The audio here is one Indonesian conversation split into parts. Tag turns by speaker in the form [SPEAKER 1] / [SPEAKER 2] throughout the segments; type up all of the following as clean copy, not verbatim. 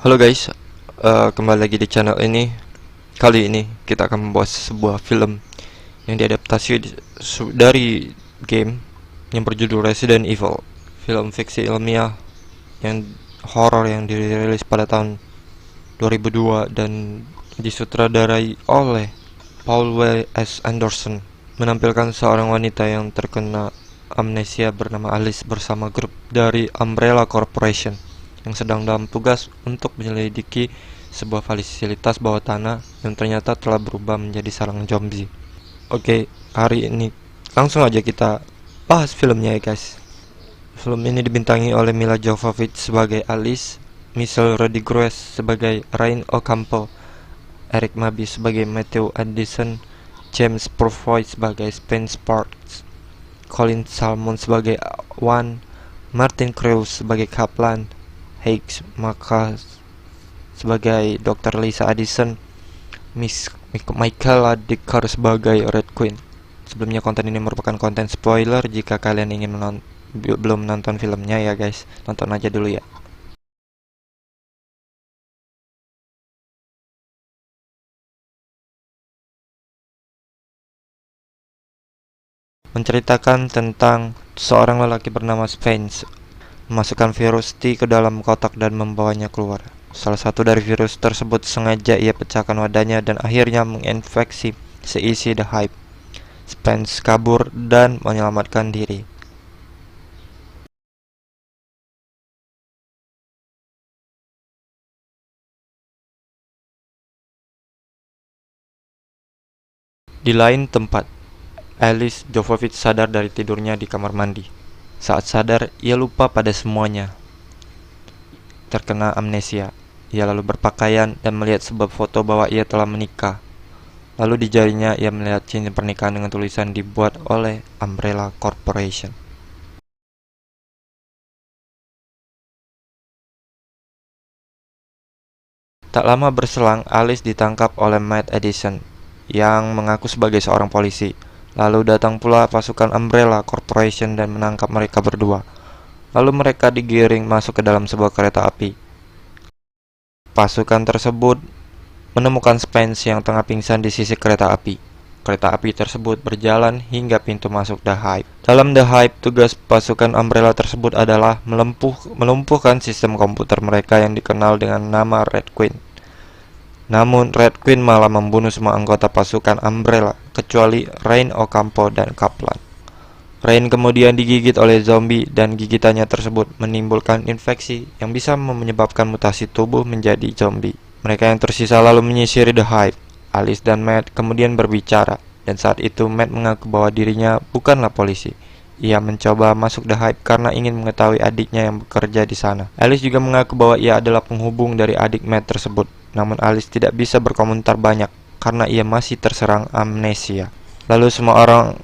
[SPEAKER 1] Halo guys, kembali lagi di channel ini. Kali ini kita akan membahas sebuah film yang diadaptasi dari game yang berjudul Resident Evil. Film fiksi ilmiah yang horor yang dirilis pada tahun 2002 dan disutradarai oleh Paul W.S. Anderson, menampilkan seorang wanita yang terkena amnesia bernama Alice bersama grup dari Umbrella Corporation yang sedang dalam tugas untuk menyelidiki sebuah fasilitas bawah tanah yang ternyata telah berubah menjadi sarang zombie. Oke, hari ini langsung aja kita bahas filmnya ya guys. Film ini dibintangi oleh Mila Jovovich sebagai Alice, Michelle Rodriguez sebagai Rain Ocampo, Eric Mabi sebagai Matthew Addison, James Purfoy sebagai Spence Sparks, Colin Salmon sebagai Wan, Martin Krause sebagai Kaplan, Higgs Marcus sebagai Dr. Lisa Addison, Michaela Dicker sebagai Red Queen. Sebelumnya konten ini merupakan konten spoiler. Jika kalian ingin belum nonton filmnya ya guys, nonton aja dulu ya. Menceritakan tentang seorang lelaki bernama Spence memasukkan virus T ke dalam kotak dan membawanya keluar. Salah satu dari virus tersebut sengaja ia pecahkan wadahnya dan akhirnya menginfeksi seisi The Hive. Spence kabur dan menyelamatkan diri. Di lain tempat, Alice Jovovich sadar dari tidurnya di kamar mandi. Saat sadar, ia lupa pada semuanya. Terkena amnesia. Ia lalu berpakaian dan melihat sebuah foto bahwa ia telah menikah. Lalu di jarinya ia melihat cincin pernikahan dengan tulisan dibuat oleh Umbrella Corporation. Tak lama berselang, Alice ditangkap oleh Matt Edison yang mengaku sebagai seorang polisi. Lalu datang pula pasukan Umbrella Corporation dan menangkap mereka berdua. Lalu mereka digiring masuk ke dalam sebuah kereta api. Pasukan tersebut menemukan Spence yang tengah pingsan di sisi kereta api. Kereta api tersebut berjalan hingga pintu masuk The Hive. Dalam The Hive, tugas pasukan Umbrella tersebut adalah melumpuhkan sistem komputer mereka yang dikenal dengan nama Red Queen. Namun, Red Queen malah membunuh semua anggota pasukan Umbrella, kecuali Rain Ocampo dan Kaplan. Rain kemudian digigit oleh zombie dan gigitannya tersebut menimbulkan infeksi yang bisa menyebabkan mutasi tubuh menjadi zombie. Mereka yang tersisa lalu menyisiri The Hive. Alice dan Matt kemudian berbicara, dan saat itu Matt mengaku bahwa dirinya bukanlah polisi. Ia mencoba masuk The Hive karena ingin mengetahui adiknya yang bekerja di sana. Alice juga mengaku bahwa ia adalah penghubung dari adik Matt tersebut. Namun Alice tidak bisa berkomentar banyak karena ia masih terserang amnesia. Lalu semua orang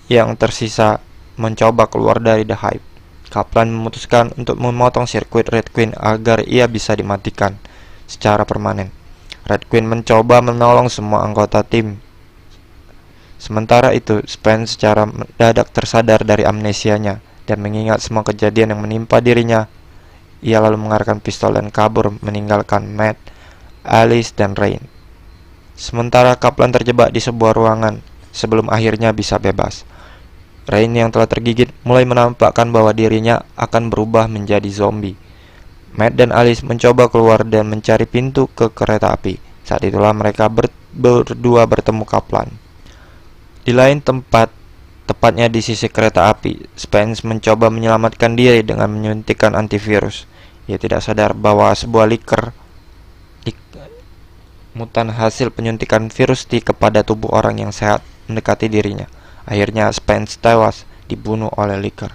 [SPEAKER 1] yang tersisa mencoba keluar dari The Hive. Kaplan memutuskan untuk memotong sirkuit Red Queen agar ia bisa dimatikan secara permanen. Red Queen mencoba menolong semua anggota tim. Sementara itu, Spence secara mendadak tersadar dari amnesianya dan mengingat semua kejadian yang menimpa dirinya. Ia lalu mengarahkan pistol dan kabur meninggalkan Matt, Alice, dan Rain. Sementara Kaplan terjebak di sebuah ruangan sebelum akhirnya bisa bebas. Rain yang telah tergigit mulai menampakkan bahwa dirinya akan berubah menjadi zombie. Matt dan Alice mencoba keluar dan mencari pintu ke kereta api. Saat itulah mereka berdua bertemu Kaplan. Di lain tempat, tepatnya di sisi kereta api, Spence mencoba menyelamatkan diri dengan menyuntikkan antivirus. Ia tidak sadar bahwa sebuah liker mutan hasil penyuntikan virus T kepada tubuh orang yang sehat mendekati dirinya. Akhirnya Spence tewas dibunuh oleh liker.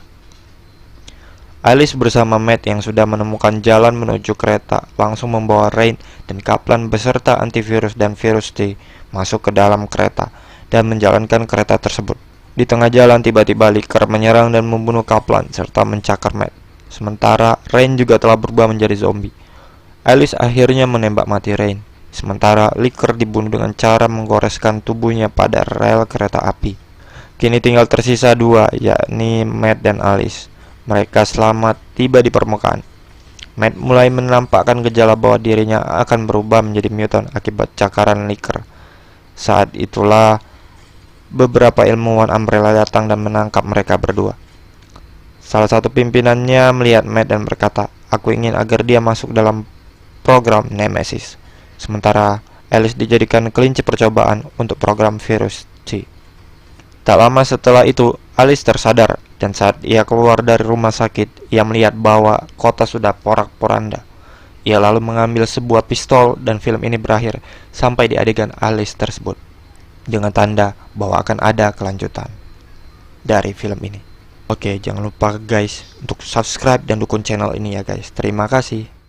[SPEAKER 1] Alice bersama Matt yang sudah menemukan jalan menuju kereta langsung membawa Rain dan Kaplan beserta antivirus dan virus T masuk ke dalam kereta dan menjalankan kereta tersebut. Di tengah jalan tiba-tiba liker menyerang dan membunuh Kaplan serta mencakar Matt. Sementara Rain juga telah berubah menjadi zombie. Alice akhirnya menembak mati Rain. Sementara liker dibunuh dengan cara menggoreskan tubuhnya pada rel kereta api. Kini tinggal tersisa dua, yakni Matt dan Alice. Mereka selamat tiba di permukaan. Matt mulai menampakkan gejala bahwa dirinya akan berubah menjadi mutant akibat cakaran Licker. Saat itulah beberapa ilmuwan Umbrella datang dan menangkap mereka berdua. Salah satu pimpinannya melihat Matt dan berkata, "Aku ingin agar dia masuk dalam program Nemesis." Sementara Alice dijadikan kelinci percobaan untuk program virus C. Tak lama setelah itu, Alice tersadar, dan saat ia keluar dari rumah sakit, ia melihat bahwa kota sudah porak-poranda. Ia lalu mengambil sebuah pistol dan film ini berakhir sampai di adegan Alice tersebut, dengan tanda bahwa akan ada kelanjutan dari film ini. Oke, jangan lupa guys untuk subscribe dan dukung channel ini ya guys. Terima kasih.